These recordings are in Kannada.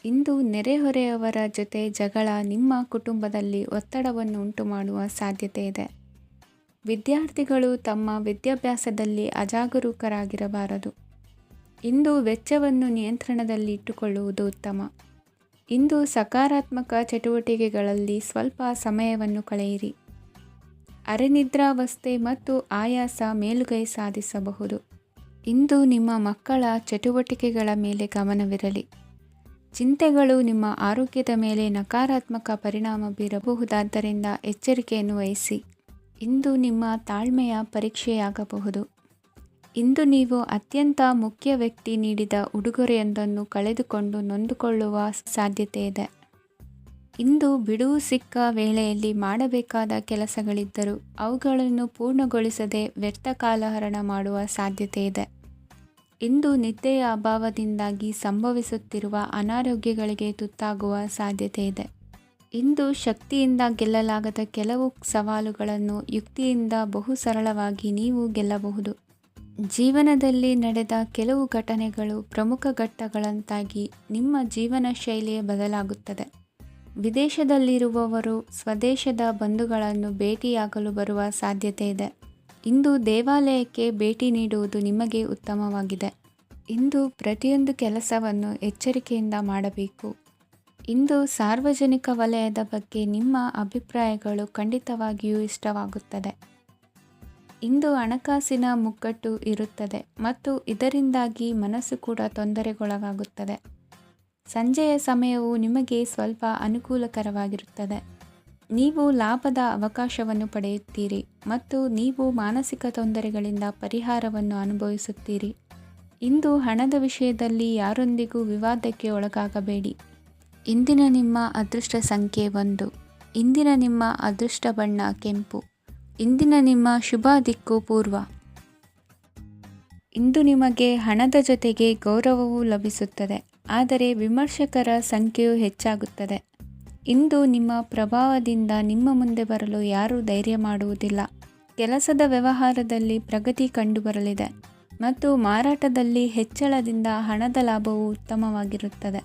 ಇಂದು ನೆರೆಹೊರೆಯವರ ಜೊತೆ ಜಗಳ ನಿಮ್ಮ ಕುಟುಂಬದಲ್ಲಿ ಒತ್ತಡವನ್ನು ಉಂಟುಮಾಡುವ ಸಾಧ್ಯತೆ ಇದೆ. ವಿದ್ಯಾರ್ಥಿಗಳು ತಮ್ಮ ವಿದ್ಯಾಭ್ಯಾಸದಲ್ಲಿ ಅಜಾಗರೂಕರಾಗಿರಬಾರದು. ಇಂದು ವೆಚ್ಚವನ್ನು ನಿಯಂತ್ರಣದಲ್ಲಿ ಇಟ್ಟುಕೊಳ್ಳುವುದು ಉತ್ತಮ. ಇಂದು ಸಕಾರಾತ್ಮಕ ಚಟುವಟಿಕೆಗಳಲ್ಲಿ ಸ್ವಲ್ಪ ಸಮಯವನ್ನು ಕಳೆಯಿರಿ. ಅರೆನಿದ್ರಾವಸ್ಥೆ ಮತ್ತು ಆಯಾಸ ಮೇಲುಗೈ ಸಾಧಿಸಬಹುದು. ಇಂದು ನಿಮ್ಮ ಮಕ್ಕಳ ಚಟುವಟಿಕೆಗಳ ಮೇಲೆ ಗಮನವಿರಲಿ. ಚಿಂತೆಗಳು ನಿಮ್ಮ ಆರೋಗ್ಯದ ಮೇಲೆ ನಕಾರಾತ್ಮಕ ಪರಿಣಾಮ ಬೀರಬಹುದಾದ್ದರಿಂದ ಎಚ್ಚರಿಕೆಯನ್ನು ವಹಿಸಿ. ಇಂದು ನಿಮ್ಮ ತಾಳ್ಮೆಯ ಪರೀಕ್ಷೆಯಾಗಬಹುದು. ಇಂದು ನೀವು ಅತ್ಯಂತ ಮುಖ್ಯ ವ್ಯಕ್ತಿ ನೀಡಿದ ಉಡುಗೊರೆಯೊಂದನ್ನು ಕಳೆದುಕೊಂಡು ನೊಂದುಕೊಳ್ಳುವ ಸಾಧ್ಯತೆ ಇದೆ. ಇಂದು ಬಿಡುವು ಸಿಕ್ಕ ವೇಳೆಯಲ್ಲಿ ಮಾಡಬೇಕಾದ ಕೆಲಸಗಳಿದ್ದರೂ ಅವುಗಳನ್ನು ಪೂರ್ಣಗೊಳಿಸದೆ ವ್ಯರ್ಥ ಕಾಲಹರಣ ಮಾಡುವ ಸಾಧ್ಯತೆ ಇದೆ. ಇಂದು ನಿದ್ದೆಯ ಅಭಾವದಿಂದಾಗಿ ಸಂಭವಿಸುತ್ತಿರುವ ಅನಾರೋಗ್ಯಗಳಿಗೆ ತುತ್ತಾಗುವ ಸಾಧ್ಯತೆ ಇದೆ. ಇಂದು ಶಕ್ತಿಯಿಂದ ಗೆಲ್ಲಲಾಗದ ಕೆಲವು ಸವಾಲುಗಳನ್ನು ಯುಕ್ತಿಯಿಂದ ಬಹು ಸರಳವಾಗಿ ನೀವು ಗೆಲ್ಲಬಹುದು. ಜೀವನದಲ್ಲಿ ನಡೆದ ಕೆಲವು ಘಟನೆಗಳು ಪ್ರಮುಖ ಘಟ್ಟಗಳಂತಾಗಿ ನಿಮ್ಮ ಜೀವನ ಶೈಲಿಯೇ ಬದಲಾಗುತ್ತದೆ. ವಿದೇಶದಲ್ಲಿರುವವರು ಸ್ವದೇಶದ ಬಂಧುಗಳನ್ನು ಭೇಟಿಯಾಗಲು ಬರುವ ಸಾಧ್ಯತೆ ಇದೆ. ಇಂದು ದೇವಾಲಯಕ್ಕೆ ಭೇಟಿ ನೀಡುವುದು ನಿಮಗೆ ಉತ್ತಮವಾಗಿದೆ. ಇಂದು ಪ್ರತಿಯೊಂದು ಕೆಲಸವನ್ನು ಎಚ್ಚರಿಕೆಯಿಂದ ಮಾಡಬೇಕು. ಇಂದು ಸಾರ್ವಜನಿಕ ವಲಯದ ಬಗ್ಗೆ ನಿಮ್ಮ ಅಭಿಪ್ರಾಯಗಳು ಖಂಡಿತವಾಗಿಯೂ ಇಷ್ಟವಾಗುತ್ತದೆ. ಇಂದು ಹಣಕಾಸಿನ ಮುಗ್ಗಟ್ಟು ಇರುತ್ತದೆ ಮತ್ತು ಇದರಿಂದಾಗಿ ಮನಸ್ಸು ಕೂಡ ತೊಂದರೆಗೊಳಗಾಗುತ್ತದೆ. ಸಂಜೆಯ ಸಮಯವು ನಿಮಗೆ ಸ್ವಲ್ಪ ಅನುಕೂಲಕರವಾಗಿರುತ್ತದೆ. ನೀವು ಲಾಭದ ಅವಕಾಶವನ್ನು ಪಡೆಯುತ್ತೀರಿ ಮತ್ತು ನೀವು ಮಾನಸಿಕ ತೊಂದರೆಗಳಿಂದ ಪರಿಹಾರವನ್ನು ಅನುಭವಿಸುತ್ತೀರಿ. ಇಂದು ಹಣದ ವಿಷಯದಲ್ಲಿ ಯಾರೊಂದಿಗೂ ವಿವಾದಕ್ಕೆ ಒಳಗಾಗಬೇಡಿ. ಇಂದಿನ ನಿಮ್ಮ ಅದೃಷ್ಟ ಸಂಖ್ಯೆ 1. ಇಂದಿನ ನಿಮ್ಮ ಅದೃಷ್ಟ ಬಣ್ಣ ಕೆಂಪು. ಇಂದಿನ ನಿಮ್ಮ ಶುಭ ದಿಕ್ಕು ಪೂರ್ವ. ಇಂದು ನಿಮಗೆ ಹಣದ ಜೊತೆಗೆ ಗೌರವವೂ ಲಭಿಸುತ್ತದೆ, ಆದರೆ ವಿಮರ್ಶಕರ ಸಂಖ್ಯೆಯೂ ಹೆಚ್ಚಾಗುತ್ತದೆ. ಇಂದು ನಿಮ್ಮ ಪ್ರಭಾವದಿಂದ ನಿಮ್ಮ ಮುಂದೆ ಬರಲು ಯಾರೂ ಧೈರ್ಯ ಮಾಡುವುದಿಲ್ಲ. ಕೆಲಸದ ವ್ಯವಹಾರದಲ್ಲಿ ಪ್ರಗತಿ ಕಂಡುಬರಲಿದೆ ಮತ್ತು ಮಾರಾಟದಲ್ಲಿ ಹೆಚ್ಚಳದಿಂದ ಹಣದ ಲಾಭವು ಉತ್ತಮವಾಗಿರುತ್ತದೆ.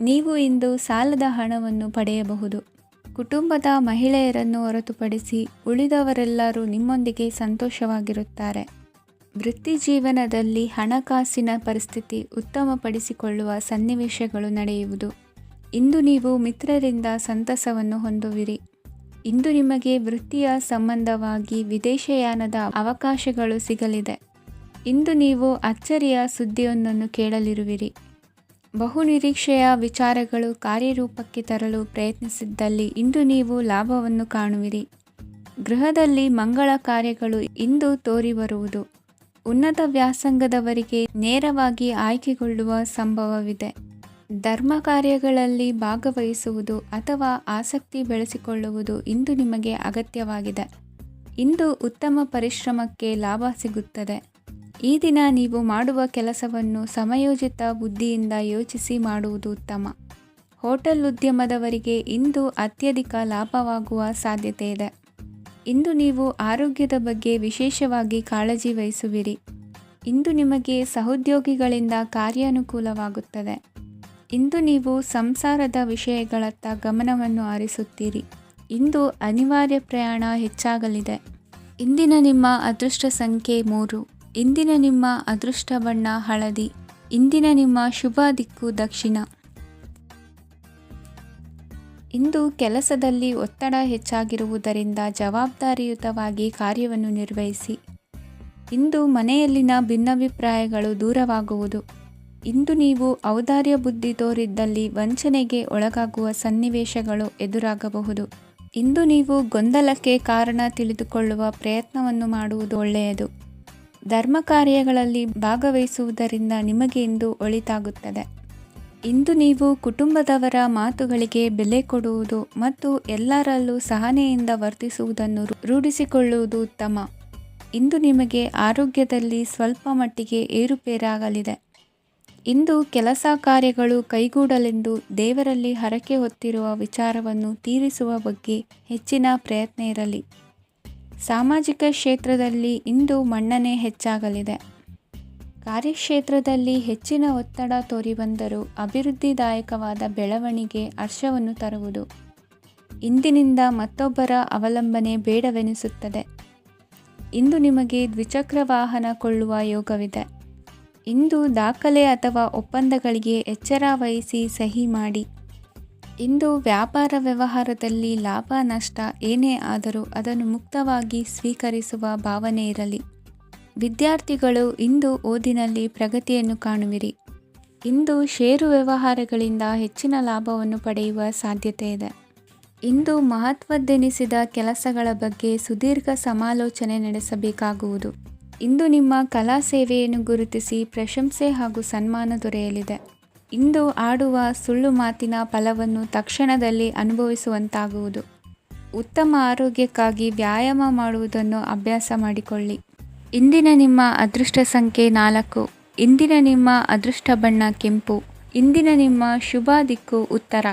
ನೀವು ಇಂದು ಸಾಲದ ಹಣವನ್ನು ಪಡೆಯಬಹುದು. ಕುಟುಂಬದ ಮಹಿಳೆಯರನ್ನು ಹೊರತುಪಡಿಸಿ ಉಳಿದವರೆಲ್ಲರೂ ನಿಮ್ಮೊಂದಿಗೆ ಸಂತೋಷವಾಗಿರುತ್ತಾರೆ. ವೃತ್ತಿ ಜೀವನದಲ್ಲಿ ಹಣಕಾಸಿನ ಪರಿಸ್ಥಿತಿ ಉತ್ತಮಪಡಿಸಿಕೊಳ್ಳುವ ಸನ್ನಿವೇಶಗಳು ನಡೆಯುವುದು. ಇಂದು ನೀವು ಮಿತ್ರರಿಂದ ಸಂತಸವನ್ನು ಹೊಂದುವಿರಿ. ಇಂದು ನಿಮಗೆ ವೃತ್ತಿಯ ಸಂಬಂಧವಾಗಿ ವಿದೇಶಯಾನದ ಅವಕಾಶಗಳು ಸಿಗಲಿದೆ. ಇಂದು ನೀವು ಅಚ್ಚರಿಯ ಸುದ್ದಿಯೊಂದನ್ನು ಕೇಳಲಿರುವಿರಿ. ಬಹುನಿರೀಕ್ಷೆಯ ವಿಚಾರಗಳು ಕಾರ್ಯರೂಪಕ್ಕೆ ತರಲು ಪ್ರಯತ್ನಿಸಿದ್ದಲ್ಲಿ ಇಂದು ನೀವು ಲಾಭವನ್ನು ಕಾಣುವಿರಿ. ಗೃಹದಲ್ಲಿ ಮಂಗಳ ಕಾರ್ಯಗಳು ಇಂದು ತೋರಿಬರುವುದು. ಉನ್ನತ ವ್ಯಾಸಂಗದವರಿಗೆ ನೇರವಾಗಿ ಆಯ್ಕೆಗೊಳ್ಳುವ ಸಂಭವವಿದೆ. ಧರ್ಮ ಕಾರ್ಯಗಳಲ್ಲಿ ಭಾಗವಹಿಸುವುದು ಅಥವಾ ಆಸಕ್ತಿ ಬೆಳೆಸಿಕೊಳ್ಳುವುದು ಇಂದು ನಿಮಗೆ ಅಗತ್ಯವಾಗಿದೆ. ಇಂದು ಉತ್ತಮ ಪರಿಶ್ರಮಕ್ಕೆ ಲಾಭ ಸಿಗುತ್ತದೆ. ಈ ದಿನ ನೀವು ಮಾಡುವ ಕೆಲಸವನ್ನು ಸಮಯೋಚಿತ ಬುದ್ಧಿಯಿಂದ ಯೋಚಿಸಿ ಮಾಡುವುದು ಉತ್ತಮ. ಹೋಟೆಲ್ ಉದ್ಯಮದವರಿಗೆ ಇಂದು ಅತ್ಯಧಿಕ ಲಾಭವಾಗುವ ಸಾಧ್ಯತೆ ಇದೆ. ಇಂದು ನೀವು ಆರೋಗ್ಯದ ಬಗ್ಗೆ ವಿಶೇಷವಾಗಿ ಕಾಳಜಿ ವಹಿಸುವಿರಿ. ಇಂದು ನಿಮಗೆ ಸಹೋದ್ಯೋಗಿಗಳಿಂದ ಕಾರ್ಯಾನುಕೂಲವಾಗುತ್ತದೆ. ಇಂದು ನೀವು ಸಂಸಾರದ ವಿಷಯಗಳತ್ತ ಗಮನವನ್ನು ಹರಿಸುತ್ತೀರಿ. ಇಂದು ಅನಿವಾರ್ಯ ಪ್ರಯಾಣ ಹೆಚ್ಚಾಗಲಿದೆ. ಇಂದಿನ ನಿಮ್ಮ ಅದೃಷ್ಟ ಸಂಖ್ಯೆ 3. ಇಂದಿನ ನಿಮ್ಮ ಅದೃಷ್ಟ ಬಣ್ಣ ಹಳದಿ. ಇಂದಿನ ನಿಮ್ಮ ಶುಭ ದಿಕ್ಕು ದಕ್ಷಿಣ. ಇಂದು ಕೆಲಸದಲ್ಲಿ ಒತ್ತಡ ಹೆಚ್ಚಾಗಿರುವುದರಿಂದ ಜವಾಬ್ದಾರಿಯುತವಾಗಿ ಕಾರ್ಯವನ್ನು ನಿರ್ವಹಿಸಿ. ಇಂದು ಮನೆಯಲ್ಲಿನ ಭಿನ್ನಾಭಿಪ್ರಾಯಗಳು ದೂರವಾಗುವುದು. ಇಂದು ನೀವು ಔದಾರ್ಯ ಬುದ್ಧಿ ತೋರಿದ್ದಲ್ಲಿ ವಂಚನೆಗೆ ಒಳಗಾಗುವ ಸನ್ನಿವೇಶಗಳು ಎದುರಾಗಬಹುದು. ಇಂದು ನೀವು ಗೊಂದಲಕ್ಕೆ ಕಾರಣ ತಿಳಿದುಕೊಳ್ಳುವ ಪ್ರಯತ್ನವನ್ನು ಮಾಡುವುದು ಒಳ್ಳೆಯದು. ಧರ್ಮ ಕಾರ್ಯಗಳಲ್ಲಿ ಭಾಗವಹಿಸುವುದರಿಂದ ನಿಮಗೆ ಇಂದು ಒಳಿತಾಗುತ್ತದೆ. ಇಂದು ನೀವು ಕುಟುಂಬದವರ ಮಾತುಗಳಿಗೆ ಬೆಲೆ ಕೊಡುವುದು ಮತ್ತು ಎಲ್ಲರಲ್ಲೂ ಸಹನೆಯಿಂದ ವರ್ತಿಸುವುದನ್ನು ರೂಢಿಸಿಕೊಳ್ಳುವುದು ಉತ್ತಮ. ಇಂದು ನಿಮಗೆ ಆರೋಗ್ಯದಲ್ಲಿ ಸ್ವಲ್ಪ ಮಟ್ಟಿಗೆ ಏರುಪೇರಾಗಲಿದೆ. ಇಂದು ಕೆಲಸ ಕಾರ್ಯಗಳು ಕೈಗೂಡಲೆಂದು ದೇವರಲ್ಲಿ ಹರಕೆ ಹೊತ್ತಿರುವ ವಿಚಾರವನ್ನು ತೀರಿಸುವ ಬಗ್ಗೆ ಹೆಚ್ಚಿನ ಪ್ರಯತ್ನ ಇರಲಿ. ಸಾಮಾಜಿಕ ಕ್ಷೇತ್ರದಲ್ಲಿ ಇಂದು ಮನ್ನಣೆ ಹೆಚ್ಚಾಗಲಿದೆ. ಕಾರ್ಯಕ್ಷೇತ್ರದಲ್ಲಿ ಹೆಚ್ಚಿನ ಒತ್ತಡ ತೋರಿಬಂದರೂ ಅಭಿವೃದ್ಧಿದಾಯಕವಾದ ಬೆಳವಣಿಗೆ ಹರ್ಷವನ್ನು ತರುವುದು. ಇಂದಿನಿಂದ ಮತ್ತೊಬ್ಬರ ಅವಲಂಬನೆ ಬೇಡವೆನಿಸುತ್ತದೆ. ಇಂದು ನಿಮಗೆ ದ್ವಿಚಕ್ರ ವಾಹನ ಕೊಳ್ಳುವ ಯೋಗವಿದೆ. ಇಂದು ದಾಖಲೆ ಅಥವಾ ಒಪ್ಪಂದಗಳಿಗೆ ಎಚ್ಚರ ವಹಿಸಿ ಸಹಿ ಮಾಡಿ. ಇಂದು ವ್ಯಾಪಾರ ವ್ಯವಹಾರದಲ್ಲಿ ಲಾಭ ನಷ್ಟ ಏನೇ ಆದರೂ ಅದನ್ನು ಮುಕ್ತವಾಗಿ ಸ್ವೀಕರಿಸುವ ಭಾವನೆ ಇರಲಿ. ವಿದ್ಯಾರ್ಥಿಗಳು ಇಂದು ಓದಿನಲ್ಲಿ ಪ್ರಗತಿಯನ್ನು ಕಾಣುವಿರಿ. ಇಂದು ಷೇರು ವ್ಯವಹಾರಗಳಿಂದ ಹೆಚ್ಚಿನ ಲಾಭವನ್ನು ಪಡೆಯುವ ಸಾಧ್ಯತೆ ಇದೆ. ಇಂದು ಮಹತ್ವದ್ದೆನಿಸಿದ ಕೆಲಸಗಳ ಬಗ್ಗೆ ಸುದೀರ್ಘ ಸಮಾಲೋಚನೆ ನಡೆಸಬೇಕಾಗುವುದು. ಇಂದು ನಿಮ್ಮ ಕಲಾ ಸೇವೆಯನ್ನು ಗುರುತಿಸಿ ಪ್ರಶಂಸೆ ಹಾಗೂ ಸನ್ಮಾನ ದೊರೆಯಲಿದೆ. ಇಂದು ಆಡುವ ಸುಳ್ಳು ಮಾತಿನ ಫಲವನ್ನು ತಕ್ಷಣದಲ್ಲಿ ಅನುಭವಿಸುವಂತಾಗುವುದು. ಉತ್ತಮ ಆರೋಗ್ಯಕ್ಕಾಗಿ ವ್ಯಾಯಾಮ ಮಾಡುವುದನ್ನು ಅಭ್ಯಾಸ ಮಾಡಿಕೊಳ್ಳಿ. ಇಂದಿನ ನಿಮ್ಮ ಅದೃಷ್ಟ ಸಂಖ್ಯೆ 4. ಇಂದಿನ ನಿಮ್ಮ ಅದೃಷ್ಟ ಬಣ್ಣ ಕೆಂಪು. ಇಂದಿನ ನಿಮ್ಮ ಶುಭ ದಿಕ್ಕು ಉತ್ತರ.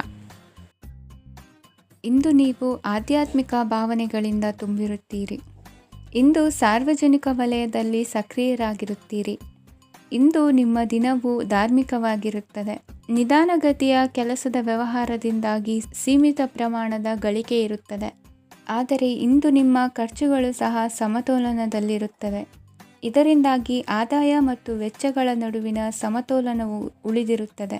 ಇಂದು ನೀವು ಆಧ್ಯಾತ್ಮಿಕ ಭಾವನೆಗಳಿಂದ ತುಂಬಿರುತ್ತೀರಿ. ಇಂದು ಸಾರ್ವಜನಿಕ ವಲಯದಲ್ಲಿ ಸಕ್ರಿಯರಾಗಿರುತ್ತೀರಿ. ಇಂದು ನಿಮ್ಮ ದಿನವು ಧಾರ್ಮಿಕವಾಗಿರುತ್ತದೆ. ನಿಧಾನಗತಿಯ ಕೆಲಸದ ವ್ಯವಹಾರದಿಂದಾಗಿ ಸೀಮಿತ ಪ್ರಮಾಣದ ಗಳಿಕೆ ಇರುತ್ತದೆ. ಆದರೆ ಇಂದು ನಿಮ್ಮ ಖರ್ಚುಗಳು ಸಹ ಸಮತೋಲನದಲ್ಲಿರುತ್ತವೆ. ಇದರಿಂದಾಗಿ ಆದಾಯ ಮತ್ತು ವೆಚ್ಚಗಳ ನಡುವಿನ ಸಮತೋಲನವು ಉಳಿದಿರುತ್ತದೆ.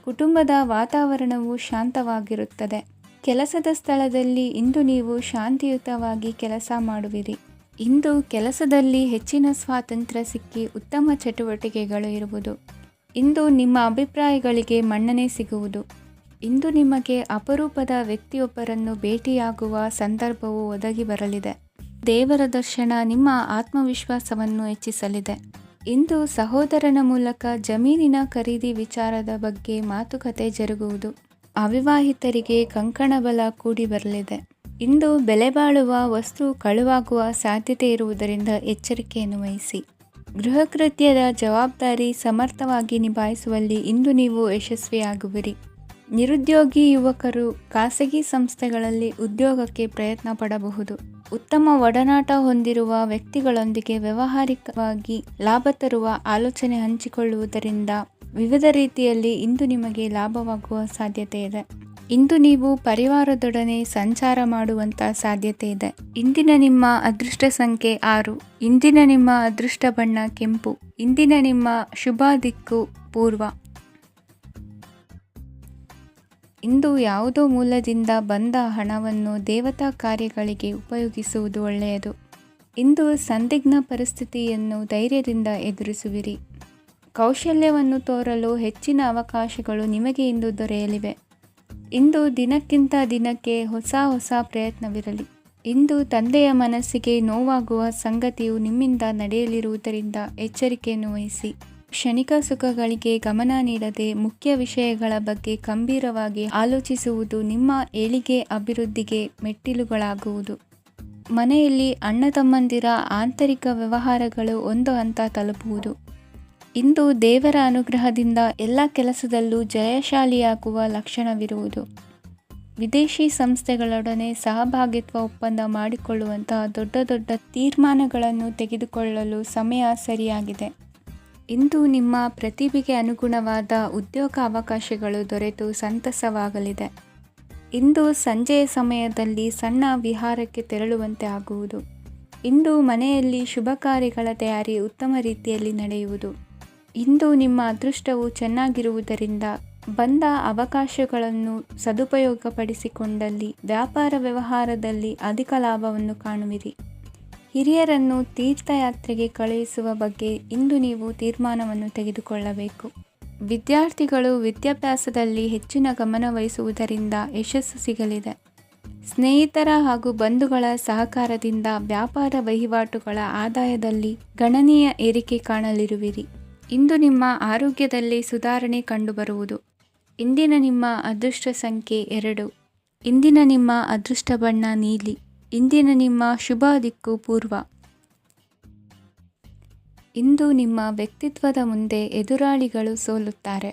ಕುಟುಂಬದ ವಾತಾವರಣವು ಶಾಂತವಾಗಿರುತ್ತದೆ. ಕೆಲಸದ ಸ್ಥಳದಲ್ಲಿ ಇಂದು ನೀವು ಶಾಂತಿಯುತವಾಗಿ ಕೆಲಸ ಮಾಡುವಿರಿ. ಇಂದು ಕೆಲಸದಲ್ಲಿ ಹೆಚ್ಚಿನ ಸ್ವಾತಂತ್ರ್ಯ ಸಿಕ್ಕಿ ಉತ್ತಮ ಚಟುವಟಿಕೆಗಳು ಇರುವುದು. ಇಂದು ನಿಮ್ಮ ಅಭಿಪ್ರಾಯಗಳಿಗೆ ಮನ್ನಣೆ ಸಿಗುವುದು. ಇಂದು ನಿಮಗೆ ಅಪರೂಪದ ವ್ಯಕ್ತಿಯೊಬ್ಬರನ್ನು ಭೇಟಿಯಾಗುವ ಸಂದರ್ಭವು ಒದಗಿ ಬರಲಿದೆ. ದೇವರ ದರ್ಶನ ನಿಮ್ಮ ಆತ್ಮವಿಶ್ವಾಸವನ್ನು ಹೆಚ್ಚಿಸಲಿದೆ. ಇಂದು ಸಹೋದರನ ಮೂಲಕ ಜಮೀನಿನ ಖರೀದಿ ವಿಚಾರದ ಬಗ್ಗೆ ಮಾತುಕತೆ ಜರುಗುವುದು. ಅವಿವಾಹಿತರಿಗೆ ಕಂಕಣ ಬಲ ಕೂಡಿ ಬರಲಿದೆ. ಇಂದು ಬೆಲೆ ಬಾಳುವ ವಸ್ತು ಕಳುವಾಗುವ ಸಾಧ್ಯತೆ ಇರುವುದರಿಂದ ಎಚ್ಚರಿಕೆಯನ್ನು ವಹಿಸಿ. ಗೃಹ ಕೃತ್ಯದ ಜವಾಬ್ದಾರಿ ಸಮರ್ಥವಾಗಿ ನಿಭಾಯಿಸುವಲ್ಲಿ ಇಂದು ನೀವು ಯಶಸ್ವಿಯಾಗುವಿರಿ. ನಿರುದ್ಯೋಗಿ ಯುವಕರು ಖಾಸಗಿ ಸಂಸ್ಥೆಗಳಲ್ಲಿ ಉದ್ಯೋಗಕ್ಕೆ ಪ್ರಯತ್ನ ಪಡಬಹುದು. ಉತ್ತಮ ಒಡನಾಟ ಹೊಂದಿರುವ ವ್ಯಕ್ತಿಗಳೊಂದಿಗೆ ವ್ಯಾವಹಾರಿಕವಾಗಿ ಲಾಭ ತರುವ ಆಲೋಚನೆ ಹಂಚಿಕೊಳ್ಳುವುದರಿಂದ ವಿವಿಧ ರೀತಿಯಲ್ಲಿ ಇಂದು ನಿಮಗೆ ಲಾಭವಾಗುವ ಸಾಧ್ಯತೆ ಇದೆ. ಇಂದು ನೀವು ಪರಿವಾರದೊಡನೆ ಸಂಚಾರ ಮಾಡುವಂಥ ಸಾಧ್ಯತೆ ಇದೆ. ಇಂದಿನ ನಿಮ್ಮ ಅದೃಷ್ಟ ಸಂಖ್ಯೆ 6. ಇಂದಿನ ನಿಮ್ಮ ಅದೃಷ್ಟ ಬಣ್ಣ ಕೆಂಪು. ಇಂದಿನ ನಿಮ್ಮ ಶುಭ ದಿಕ್ಕು ಪೂರ್ವ. ಇಂದು ಯಾವುದೋ ಮೂಲದಿಂದ ಬಂದ ಹಣವನ್ನು ದೇವತಾ ಕಾರ್ಯಗಳಿಗೆ ಉಪಯೋಗಿಸುವುದು ಒಳ್ಳೆಯದು. ಇಂದು ಸಂದಿಗ್ಧ ಪರಿಸ್ಥಿತಿಯನ್ನು ಧೈರ್ಯದಿಂದ ಎದುರಿಸುವಿರಿ. ಕೌಶಲ್ಯವನ್ನು ತೋರಲು ಹೆಚ್ಚಿನ ಅವಕಾಶಗಳು ನಿಮಗೆ ಇಂದು ದೊರೆಯಲಿವೆ. ಇಂದು ದಿನಕ್ಕಿಂತ ದಿನಕ್ಕೆ ಹೊಸ ಪ್ರಯತ್ನವಿರಲಿ. ಇಂದು ತಂದೆಯ ಮನಸ್ಸಿಗೆ ನೋವಾಗುವ ಸಂಗತಿಯು ನಿಮ್ಮಿಂದ ನಡೆಯಲಿರುವುದರಿಂದ ಎಚ್ಚರಿಕೆಯನ್ನು ವಹಿಸಿ. ಕ್ಷಣಿಕ ಸುಖಗಳಿಗೆ ಗಮನ ನೀಡದೆ ಮುಖ್ಯ ವಿಷಯಗಳ ಬಗ್ಗೆ ಗಂಭೀರವಾಗಿ ಆಲೋಚಿಸುವುದು ನಿಮ್ಮ ಏಳಿಗೆ ಅಭಿವೃದ್ಧಿಗೆ ಮೆಟ್ಟಿಲುಗಳಾಗುವುದು. ಮನೆಯಲ್ಲಿ ಅಣ್ಣ ತಮ್ಮಂದಿರ ಆಂತರಿಕ ವ್ಯವಹಾರಗಳು ಒಂದು ಹಂತ ತಲುಪುವುದು. ಇಂದು ದೇವರ ಅನುಗ್ರಹದಿಂದ ಎಲ್ಲ ಕೆಲಸದಲ್ಲೂ ಜಯಶಾಲಿಯಾಗುವ ಲಕ್ಷಣವಿರುವುದು. ವಿದೇಶಿ ಸಂಸ್ಥೆಗಳೊಡನೆ ಸಹಭಾಗಿತ್ವ ಒಪ್ಪಂದ ಮಾಡಿಕೊಳ್ಳುವಂತಹ ದೊಡ್ಡ ತೀರ್ಮಾನಗಳನ್ನು ತೆಗೆದುಕೊಳ್ಳಲು ಸಮಯ ಸರಿಯಾಗಿದೆ. ಇಂದು ನಿಮ್ಮ ಪ್ರತಿಭೆಗೆ ಅನುಗುಣವಾದ ಉದ್ಯೋಗ ಅವಕಾಶಗಳು ದೊರೆತು ಸಂತಸವಾಗಲಿದೆ. ಇಂದು ಸಂಜೆಯ ಸಮಯದಲ್ಲಿ ಸಣ್ಣ ವಿಹಾರಕ್ಕೆ ತೆರಳುವಂತೆ ಆಗುವುದು. ಇಂದು ಮನೆಯಲ್ಲಿ ಶುಭ ಕಾರ್ಯಗಳ ತಯಾರಿ ಉತ್ತಮ ರೀತಿಯಲ್ಲಿ ನಡೆಯುವುದು. ಇಂದು ನಿಮ್ಮ ಅದೃಷ್ಟವು ಚೆನ್ನಾಗಿರುವುದರಿಂದ ಬಂದ ಅವಕಾಶಗಳನ್ನು ಸದುಪಯೋಗಪಡಿಸಿಕೊಂಡಲ್ಲಿ ವ್ಯಾಪಾರ ವ್ಯವಹಾರದಲ್ಲಿ ಅಧಿಕ ಲಾಭವನ್ನು ಕಾಣುವಿರಿ. ಹಿರಿಯರನ್ನು ತೀರ್ಥಯಾತ್ರೆಗೆ ಕಳುಹಿಸುವ ಬಗ್ಗೆ ಇಂದು ನೀವು ತೀರ್ಮಾನವನ್ನು ತೆಗೆದುಕೊಳ್ಳಬೇಕು. ವಿದ್ಯಾರ್ಥಿಗಳು ವಿದ್ಯಾಭ್ಯಾಸದಲ್ಲಿ ಹೆಚ್ಚಿನ ಗಮನ ವಹಿಸುವುದರಿಂದ ಯಶಸ್ಸು ಸಿಗಲಿದೆ. ಸ್ನೇಹಿತರ ಹಾಗೂ ಬಂಧುಗಳ ಸಹಕಾರದಿಂದ ವ್ಯಾಪಾರ ವಹಿವಾಟುಗಳ ಆದಾಯದಲ್ಲಿ ಗಣನೀಯ ಏರಿಕೆ ಕಾಣಲಿರುವಿರಿ. ಇಂದು ನಿಮ್ಮ ಆರೋಗ್ಯದಲ್ಲಿ ಸುಧಾರಣೆ ಕಂಡುಬರುವುದು. ಇಂದಿನ ನಿಮ್ಮ ಅದೃಷ್ಟ ಸಂಖ್ಯೆ 2. ಇಂದಿನ ನಿಮ್ಮ ಅದೃಷ್ಟ ಬಣ್ಣ ನೀಲಿ. ಇಂದಿನ ನಿಮ್ಮ ಶುಭ ದಿಕ್ಕು ಪೂರ್ವ. ಇಂದು ನಿಮ್ಮ ವ್ಯಕ್ತಿತ್ವದ ಮುಂದೆ ಎದುರಾಳಿಗಳು ಸೋಲುತ್ತಾರೆ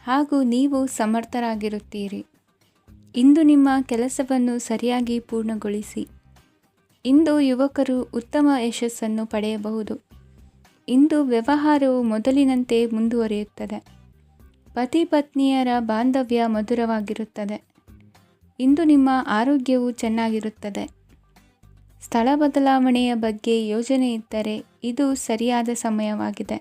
ಹಾಗೂ ನೀವು ಸಮರ್ಥರಾಗಿರುತ್ತೀರಿ. ಇಂದು ನಿಮ್ಮ ಕೆಲಸವನ್ನು ಸರಿಯಾಗಿ ಪೂರ್ಣಗೊಳಿಸಿ. ಇಂದು ಯುವಕರು ಉತ್ತಮ ಯಶಸ್ಸನ್ನು ಪಡೆಯಬಹುದು. ಇಂದು ವ್ಯವಹಾರವು ಮೊದಲಿನಂತೆ ಮುಂದುವರಿಯುತ್ತದೆ. ಪತಿ ಪತ್ನಿಯರ ಬಾಂಧವ್ಯ ಮಧುರವಾಗಿರುತ್ತದೆ. ಇಂದು ನಿಮ್ಮ ಆರೋಗ್ಯವು ಚೆನ್ನಾಗಿರುತ್ತದೆ. ಸ್ಥಳ ಬದಲಾವಣೆಯ ಬಗ್ಗೆ ಯೋಜನೆ ಇದ್ದರೆ ಇದು ಸರಿಯಾದ ಸಮಯವಾಗಿದೆ.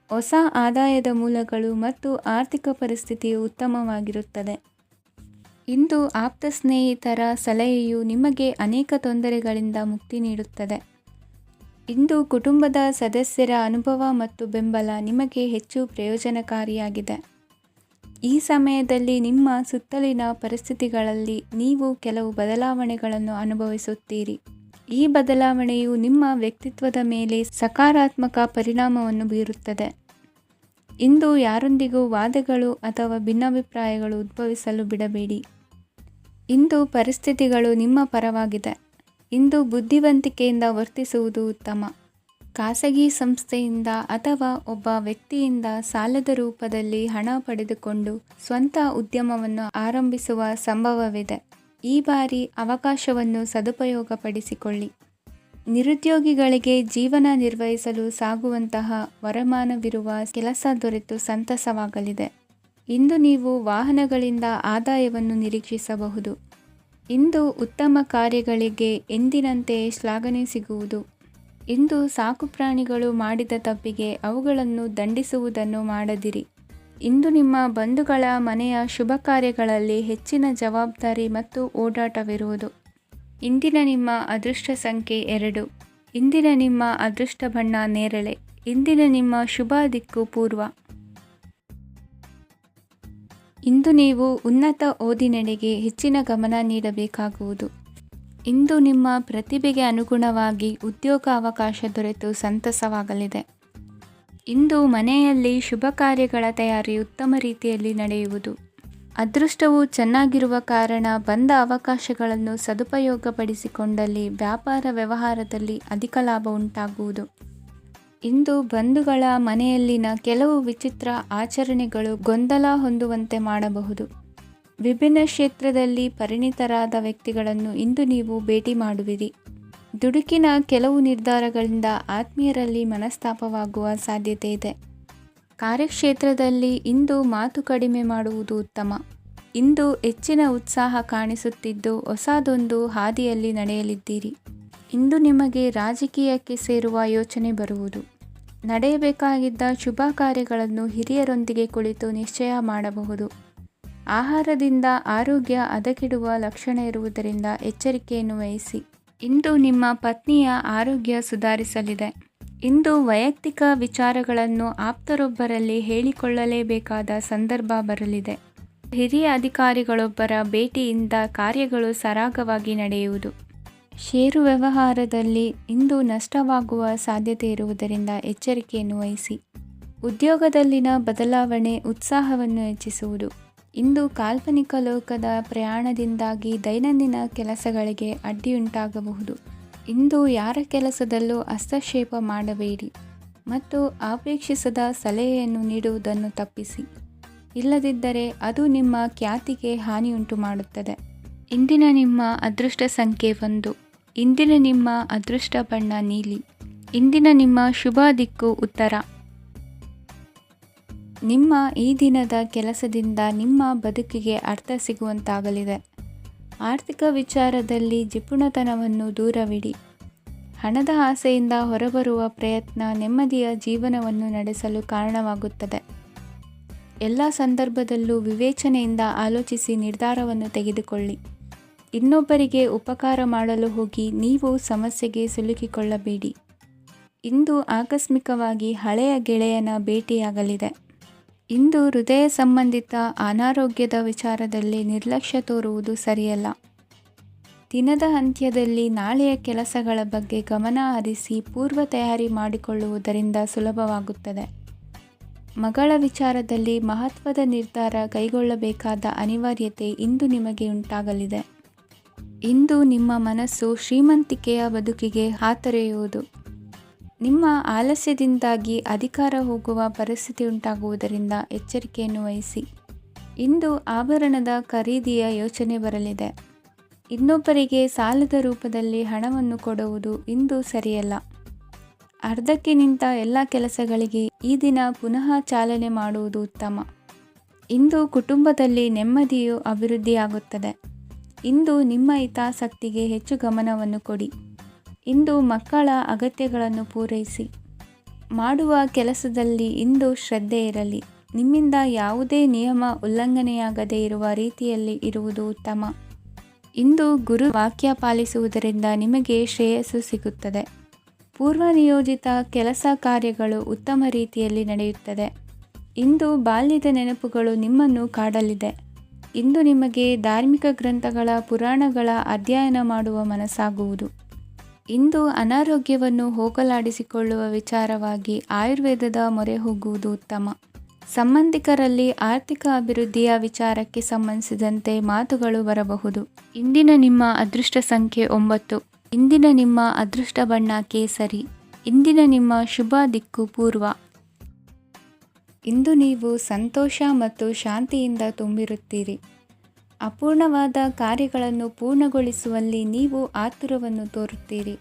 ಹೊಸ ಆದಾಯದ ಮೂಲಗಳು ಮತ್ತು ಆರ್ಥಿಕ ಪರಿಸ್ಥಿತಿಯು ಉತ್ತಮವಾಗಿರುತ್ತದೆ. ಇಂದು ಆಪ್ತ ಸ್ನೇಹಿತರ ಸಲಹೆಯು ನಿಮಗೆ ಅನೇಕ ತೊಂದರೆಗಳಿಂದ ಮುಕ್ತಿ ನೀಡುತ್ತದೆ. ಇಂದು ಕುಟುಂಬದ ಸದಸ್ಯರ ಅನುಭವ ಮತ್ತು ಬೆಂಬಲ ನಿಮಗೆ ಹೆಚ್ಚು ಪ್ರಯೋಜನಕಾರಿಯಾಗಿದೆ. ಈ ಸಮಯದಲ್ಲಿ ನಿಮ್ಮ ಸುತ್ತಲಿನ ಪರಿಸ್ಥಿತಿಗಳಲ್ಲಿ ನೀವು ಕೆಲವು ಬದಲಾವಣೆಗಳನ್ನು ಅನುಭವಿಸುತ್ತೀರಿ. ಈ ಬದಲಾವಣೆಯು ನಿಮ್ಮ ವ್ಯಕ್ತಿತ್ವದ ಮೇಲೆ ಸಕಾರಾತ್ಮಕ ಪರಿಣಾಮವನ್ನು ಬೀರುತ್ತದೆ. ಇಂದು ಯಾರೊಂದಿಗೂ ವಾದಗಳು ಅಥವಾ ಭಿನ್ನಾಭಿಪ್ರಾಯಗಳು ಉದ್ಭವಿಸಲು ಬಿಡಬೇಡಿ. ಇಂದು ಪರಿಸ್ಥಿತಿಗಳು ನಿಮ್ಮ ಪರವಾಗಿದೆ. ಇಂದು ಬುದ್ಧಿವಂತಿಕೆಯಿಂದ ವರ್ತಿಸುವುದು ಉತ್ತಮ. ಖಾಸಗಿ ಸಂಸ್ಥೆಯಿಂದ ಅಥವಾ ಒಬ್ಬ ವ್ಯಕ್ತಿಯಿಂದ ಸಾಲದ ರೂಪದಲ್ಲಿ ಹಣ ಪಡೆದುಕೊಂಡು ಸ್ವಂತ ಉದ್ಯಮವನ್ನು ಆರಂಭಿಸುವ ಸಂಭವವಿದೆ. ಈ ಬಾರಿ ಅವಕಾಶವನ್ನು ಸದುಪಯೋಗಪಡಿಸಿಕೊಳ್ಳಿ. ನಿರುದ್ಯೋಗಿಗಳಿಗೆ ಜೀವನ ನಿರ್ವಹಿಸಲು ಸಾಗುವಂತಹ ವರಮಾನವಿರುವ ಕೆಲಸ ದೊರೆತು ಸಂತಸವಾಗಲಿದೆ. ಇಂದು ನೀವು ವಾಹನಗಳಿಂದ ಆದಾಯವನ್ನು ನಿರೀಕ್ಷಿಸಬಹುದು. ಇಂದು ಉತ್ತಮ ಕಾರ್ಯಗಳಿಗೆ ಎಂದಿನಂತೆ ಶ್ಲಾಘನೆ ಸಿಗುವುದು. ಇಂದು ಸಾಕುಪ್ರಾಣಿಗಳು ಮಾಡಿದ ತಪ್ಪಿಗೆ ಅವುಗಳನ್ನು ದಂಡಿಸುವುದನ್ನು ಮಾಡದಿರಿ. ಇಂದು ನಿಮ್ಮ ಬಂಧುಗಳ ಮನೆಯ ಶುಭ ಕಾರ್ಯಗಳಲ್ಲಿ ಹೆಚ್ಚಿನ ಜವಾಬ್ದಾರಿ ಮತ್ತು ಓಡಾಟವಿರುವುದು. ಇಂದಿನ ನಿಮ್ಮ ಅದೃಷ್ಟ ಸಂಖ್ಯೆ 2. ಇಂದಿನ ನಿಮ್ಮ ಅದೃಷ್ಟ ಬಣ್ಣ ನೇರಳೆ. ಇಂದಿನ ನಿಮ್ಮ ಶುಭ ದಿಕ್ಕು ಪೂರ್ವ. ಇಂದು ನೀವು ಉನ್ನತ ಓದಿನೆಡೆಗೆ ಹೆಚ್ಚಿನ ಗಮನ ನೀಡಬೇಕಾಗುವುದು. ಇಂದು ನಿಮ್ಮ ಪ್ರತಿಭೆಗೆ ಅನುಗುಣವಾಗಿ ಉದ್ಯೋಗ ಅವಕಾಶ ದೊರೆತು ಸಂತಸವಾಗಲಿದೆ. ಇಂದು ಮನೆಯಲ್ಲಿ ಶುಭ ಕಾರ್ಯಗಳ ತಯಾರಿ ಉತ್ತಮ ರೀತಿಯಲ್ಲಿ ನಡೆಯುವುದು. ಅದೃಷ್ಟವು ಚೆನ್ನಾಗಿರುವ ಕಾರಣ ಬಂದ ಅವಕಾಶಗಳನ್ನು ಸದುಪಯೋಗಪಡಿಸಿಕೊಂಡಲ್ಲಿ ವ್ಯಾಪಾರ ವ್ಯವಹಾರದಲ್ಲಿ ಅಧಿಕ ಲಾಭ ಉಂಟಾಗುವುದು. ಇಂದು ಬಂಧುಗಳ ಮನೆಯಲ್ಲಿನ ಕೆಲವು ವಿಚಿತ್ರ ಆಚರಣೆಗಳು ಗೊಂದಲ ಹೊಂದುವಂತೆ ಮಾಡಬಹುದು. ವಿಭಿನ್ನ ಕ್ಷೇತ್ರದಲ್ಲಿ ಪರಿಣಿತರಾದ ವ್ಯಕ್ತಿಗಳನ್ನು ಇಂದು ನೀವು ಭೇಟಿ ಮಾಡುವಿರಿ. ದುಡುಕಿನ ಕೆಲವು ನಿರ್ಧಾರಗಳಿಂದ ಆತ್ಮೀಯರಲ್ಲಿ ಮನಸ್ತಾಪವಾಗುವ ಸಾಧ್ಯತೆ ಇದೆ. ಕಾರ್ಯಕ್ಷೇತ್ರದಲ್ಲಿ ಇಂದು ಮಾತು ಕಡಿಮೆ ಮಾಡುವುದು ಉತ್ತಮ. ಇಂದು ಹೆಚ್ಚಿನ ಉತ್ಸಾಹ ಕಾಣಿಸುತ್ತಿದ್ದು ಹೊಸದೊಂದು ಹಾದಿಯಲ್ಲಿ ನಡೆಯಲಿದ್ದೀರಿ. ಇಂದು ನಿಮಗೆ ರಾಜಕೀಯಕ್ಕೆ ಸೇರುವ ಯೋಚನೆ ಬರುವುದು. ನಡೆಯಬೇಕಾಗಿದ್ದ ಶುಭ ಕಾರ್ಯಗಳನ್ನು ಹಿರಿಯರೊಂದಿಗೆ ಕುಳಿತು ನಿಶ್ಚಯ ಮಾಡಬಹುದು. ಆಹಾರದಿಂದ ಆರೋಗ್ಯ ಹದಗೆಡುವ ಲಕ್ಷಣ ಇರುವುದರಿಂದ ಎಚ್ಚರಿಕೆಯನ್ನು ವಹಿಸಿ. ಇಂದು ನಿಮ್ಮ ಪತ್ನಿಯ ಆರೋಗ್ಯ ಸುಧಾರಿಸಲಿದೆ. ಇಂದು ವೈಯಕ್ತಿಕ ವಿಚಾರಗಳನ್ನು ಆಪ್ತರೊಬ್ಬರಲ್ಲಿ ಹೇಳಿಕೊಳ್ಳಲೇಬೇಕಾದ ಸಂದರ್ಭ ಬರಲಿದೆ. ಹಿರಿಯ ಅಧಿಕಾರಿಗಳೊಬ್ಬರ ಭೇಟಿಯಿಂದ ಕಾರ್ಯಗಳು ಸರಾಗವಾಗಿ ನಡೆಯುವುದು. ಷೇರು ವ್ಯವಹಾರದಲ್ಲಿ ಇಂದು ನಷ್ಟವಾಗುವ ಸಾಧ್ಯತೆ ಇರುವುದರಿಂದ ಎಚ್ಚರಿಕೆಯನ್ನು ವಹಿಸಿ. ಉದ್ಯೋಗದಲ್ಲಿನ ಬದಲಾವಣೆ ಉತ್ಸಾಹವನ್ನು ಹೆಚ್ಚಿಸುವುದು. ಇಂದು ಕಾಲ್ಪನಿಕ ಲೋಕದ ಪ್ರಯಾಣದಿಂದಾಗಿ ದೈನಂದಿನ ಕೆಲಸಗಳಿಗೆ ಅಡ್ಡಿಯುಂಟಾಗಬಹುದು. ಇಂದು ಯಾರ ಕೆಲಸದಲ್ಲೂ ಹಸ್ತಕ್ಷೇಪ ಮಾಡಬೇಡಿ ಮತ್ತು ಅಪೇಕ್ಷಿಸದ ಸಲಹೆಯನ್ನು ನೀಡುವುದನ್ನು ತಪ್ಪಿಸಿ. ಇಲ್ಲದಿದ್ದರೆ ಅದು ನಿಮ್ಮ ಖ್ಯಾತಿಗೆ ಹಾನಿಯುಂಟು ಮಾಡುತ್ತದೆ. ಇಂದಿನ ನಿಮ್ಮ ಅದೃಷ್ಟ ಸಂಖ್ಯೆ 1. ಇಂದಿನ ನಿಮ್ಮ ಅದೃಷ್ಟ ಬಣ್ಣ ನೀಲಿ. ಇಂದಿನ ನಿಮ್ಮ ಶುಭ ದಿಕ್ಕು ಉತ್ತರ. ನಿಮ್ಮ ಈ ದಿನದ ಕೆಲಸದಿಂದ ನಿಮ್ಮ ಬದುಕಿಗೆ ಅರ್ಥ ಸಿಗುವಂತಾಗಲಿದೆ. ಆರ್ಥಿಕ ವಿಚಾರದಲ್ಲಿ ಜಿಪುಣತನವನ್ನು ದೂರವಿಡಿ. ಹಣದ ಆಸೆಯಿಂದ ಹೊರಬರುವ ಪ್ರಯತ್ನ ನೆಮ್ಮದಿಯ ಜೀವನವನ್ನು ನಡೆಸಲು ಕಾರಣವಾಗುತ್ತದೆ. ಎಲ್ಲ ಸಂದರ್ಭದಲ್ಲೂ ವಿವೇಚನೆಯಿಂದ ಆಲೋಚಿಸಿ ನಿರ್ಧಾರವನ್ನು ತೆಗೆದುಕೊಳ್ಳಿ. ಇನ್ನೊಬ್ಬರಿಗೆ ಉಪಕಾರ ಮಾಡಲು ಹೋಗಿ ನೀವು ಸಮಸ್ಯೆಗೆ ಸಿಲುಕಿಕೊಳ್ಳಬೇಡಿ. ಇಂದು ಆಕಸ್ಮಿಕವಾಗಿ ಹಳೆಯ ಗೆಳೆಯನ ಭೇಟಿಯಾಗಲಿದೆ. ಇಂದು ಹೃದಯ ಸಂಬಂಧಿತ ಅನಾರೋಗ್ಯದ ವಿಚಾರದಲ್ಲಿ ನಿರ್ಲಕ್ಷ್ಯ ತೋರುವುದು ಸರಿಯಲ್ಲ. ದಿನದ ಅಂತ್ಯದಲ್ಲಿ ನಾಳೆಯ ಕೆಲಸಗಳ ಬಗ್ಗೆ ಗಮನ ಹರಿಸಿ ಪೂರ್ವ ತಯಾರಿ ಮಾಡಿಕೊಳ್ಳುವುದರಿಂದ ಸುಲಭವಾಗುತ್ತದೆ. ಮಗಳ ವಿಚಾರದಲ್ಲಿ ಮಹತ್ವದ ನಿರ್ಧಾರ ಕೈಗೊಳ್ಳಬೇಕಾದ ಅನಿವಾರ್ಯತೆ ಇಂದು ನಿಮಗೆ ಉಂಟಾಗಲಿದೆ. ಇಂದು ನಿಮ್ಮ ಮನಸ್ಸು ಶ್ರೀಮಂತಿಕೆಯ ಬದುಕಿಗೆ ಹಾತೊರೆಯುವುದು. ನಿಮ್ಮ ಆಲಸ್ಯದಿಂದಾಗಿ ಅಧಿಕಾರ ಹೋಗುವ ಪರಿಸ್ಥಿತಿ ಉಂಟಾಗುವುದರಿಂದ ಎಚ್ಚರಿಕೆಯನ್ನು ವಹಿಸಿ. ಇಂದು ಆಭರಣದ ಖರೀದಿಯ ಯೋಚನೆ ಬರಲಿದೆ. ಇನ್ನೊಬ್ಬರಿಗೆ ಸಾಲದ ರೂಪದಲ್ಲಿ ಹಣವನ್ನು ಕೊಡುವುದು ಇಂದು ಸರಿಯಲ್ಲ. ಅರ್ಧಕ್ಕೆ ನಿಂತ ಎಲ್ಲ ಕೆಲಸಗಳಿಗೆ ಈ ದಿನ ಪುನಃ ಚಾಲನೆ ಮಾಡುವುದು ಉತ್ತಮ. ಇಂದು ಕುಟುಂಬದಲ್ಲಿ ನೆಮ್ಮದಿಯು ಅಭಿವೃದ್ಧಿಯಾಗುತ್ತದೆ. ಇಂದು ನಿಮ್ಮ ಹಿತಾಸಕ್ತಿಗೆ ಹೆಚ್ಚು ಗಮನವನ್ನು ಕೊಡಿ. ಇಂದು ಮಕ್ಕಳ ಅಗತ್ಯಗಳನ್ನು ಪೂರೈಸಿ. ಮಾಡುವ ಕೆಲಸದಲ್ಲಿ ಇಂದು ಶ್ರದ್ಧೆ ಇರಲಿ. ನಿಮ್ಮಿಂದ ಯಾವುದೇ ನಿಯಮ ಉಲ್ಲಂಘನೆಯಾಗದೇ ಇರುವ ರೀತಿಯಲ್ಲಿ ಇರುವುದು ಉತ್ತಮ. ಇಂದು ಗುರು ವಾಕ್ಯ ಪಾಲಿಸುವುದರಿಂದ ನಿಮಗೆ ಶ್ರೇಯಸ್ಸು ಸಿಗುತ್ತದೆ. ಪೂರ್ವ ನಿಯೋಜಿತ ಕೆಲಸ ಕಾರ್ಯಗಳು ಉತ್ತಮ ರೀತಿಯಲ್ಲಿ ನಡೆಯುತ್ತದೆ. ಇಂದು ಬಾಲ್ಯದ ನೆನಪುಗಳು ನಿಮ್ಮನ್ನು ಕಾಡಲಿದೆ. ಇಂದು ನಿಮಗೆ ಧಾರ್ಮಿಕ ಗ್ರಂಥಗಳ ಪುರಾಣಗಳ ಅಧ್ಯಯನ ಮಾಡುವ ಮನಸ್ಸಾಗುವುದು. ಇಂದು ಅನಾರೋಗ್ಯವನ್ನು ಹೋಗಲಾಡಿಸಿಕೊಳ್ಳುವ ವಿಚಾರವಾಗಿ ಆಯುರ್ವೇದದ ಮೊರೆ ಹೋಗುವುದು ಉತ್ತಮ. ಸಂಬಂಧಿಕರಲ್ಲಿ ಆರ್ಥಿಕ ಅಭಿವೃದ್ಧಿಯ ವಿಚಾರಕ್ಕೆ ಸಂಬಂಧಿಸಿದಂತೆ ಮಾತುಗಳು ಬರಬಹುದು. ಇಂದಿನ ನಿಮ್ಮ ಅದೃಷ್ಟ ಸಂಖ್ಯೆ 9. ಇಂದಿನ ನಿಮ್ಮ ಅದೃಷ್ಟ ಬಣ್ಣ ಕೇಸರಿ. ಇಂದಿನ ನಿಮ್ಮ ಶುಭ ದಿಕ್ಕು ಪೂರ್ವ. ಇಂದು ನೀವು ಸಂತೋಷ ಮತ್ತು ಶಾಂತಿಯಿಂದ ತುಂಬಿರುತ್ತೀರಿ. ಅಪೂರ್ಣವಾದ ಕಾರ್ಯಗಳನ್ನು ಪೂರ್ಣಗೊಳಿಸುವಲ್ಲಿ ನೀವು ಆತುರವನ್ನು ತೋರುತ್ತೀರಿ.